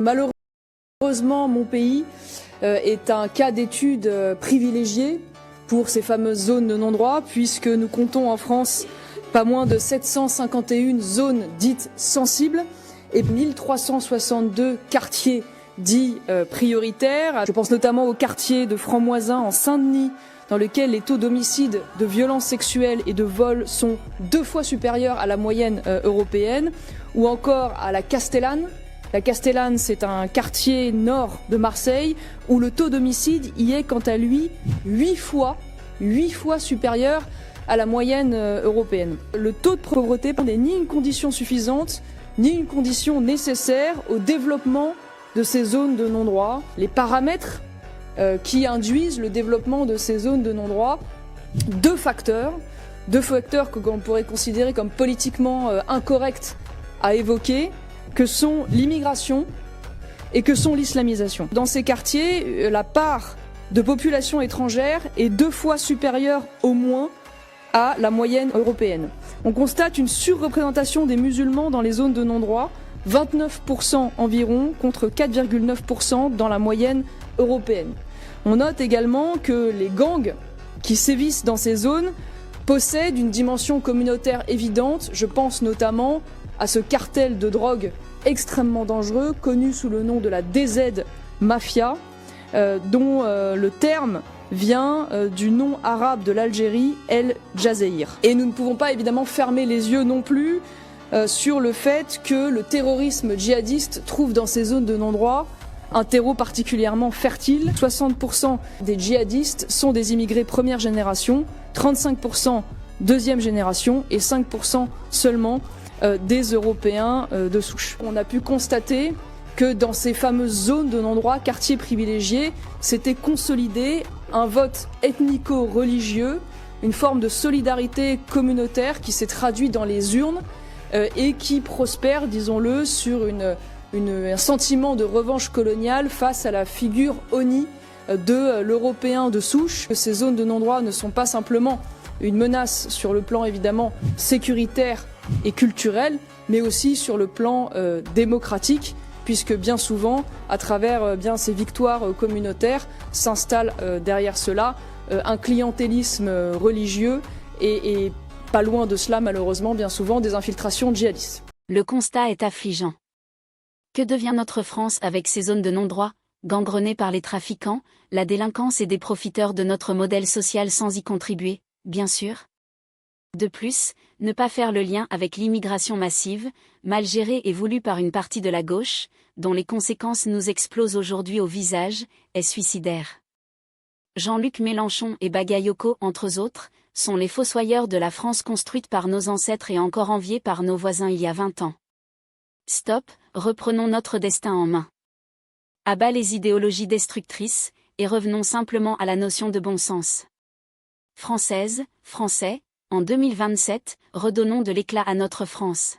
Malheureusement, mon pays est un cas d'étude privilégié pour ces fameuses zones de non-droit, puisque nous comptons en France pas moins de 751 zones dites sensibles et 1362 quartiers dits prioritaires. Je pense notamment au quartier de Franc-Moisin en Seine-Saint-Denis, dans lequel les taux d'homicide, de violences sexuelles et de vols sont 2 fois supérieurs à la moyenne européenne, ou encore à la Castellane. La Castellane, c'est un quartier nord de Marseille où le taux d'homicide y est quant à lui 8 fois supérieur à la moyenne européenne. Le taux de pauvreté n'est ni une condition suffisante, ni une condition nécessaire au développement de ces zones de non-droit. Les paramètres qui induisent le développement de ces zones de non-droit, deux facteurs que l'on pourrait considérer comme politiquement incorrects à évoquer, que sont l'immigration et que sont l'islamisation. Dans ces quartiers, la part de population étrangère est 2 fois supérieure au moins à la moyenne européenne. On constate une surreprésentation des musulmans dans les zones de non-droit, 29% environ contre 4,9% dans la moyenne européenne. On note également que les gangs qui sévissent dans ces zones possèdent une dimension communautaire évidente. Je pense notamment à ce cartel de drogue extrêmement dangereux, connu sous le nom de la DZ Mafia, dont le terme vient du nom arabe de l'Algérie, El Jazeir. Et nous ne pouvons pas évidemment fermer les yeux non plus sur le fait que le terrorisme djihadiste trouve dans ces zones de non-droit un terreau particulièrement fertile. 60% des djihadistes sont des immigrés première génération, 35% deuxième génération et 5% seulement des Européens de souche. On a pu constater que dans ces fameuses zones de non-droit, quartiers privilégiés, s'était consolidé un vote ethnico-religieux, une forme de solidarité communautaire qui s'est traduit dans les urnes et qui prospère, disons-le, sur un sentiment de revanche coloniale face à la figure honnie de l'Européen de souche. Ces zones de non-droit ne sont pas simplement une menace sur le plan évidemment sécuritaire et culturel, mais aussi sur le plan démocratique, puisque bien souvent, à travers ces victoires communautaires, s'installe derrière cela un clientélisme religieux et pas loin de cela, malheureusement, bien souvent, des infiltrations djihadistes. Le constat est affligeant. Que devient notre France avec ces zones de non-droit, gangrenées par les trafiquants, la délinquance et des profiteurs de notre modèle social sans y contribuer, bien sûr? De plus, ne pas faire le lien avec l'immigration massive, mal gérée et voulue par une partie de la gauche, dont les conséquences nous explosent aujourd'hui au visage, est suicidaire. Jean-Luc Mélenchon et Bagayoko, entre autres, sont les fossoyeurs de la France construite par nos ancêtres et encore enviée par nos voisins il y a 20 ans. Stop, reprenons notre destin en main. À bas les idéologies destructrices, et revenons simplement à la notion de bon sens. Françaises, Français, en 2027, redonnons de l'éclat à notre France.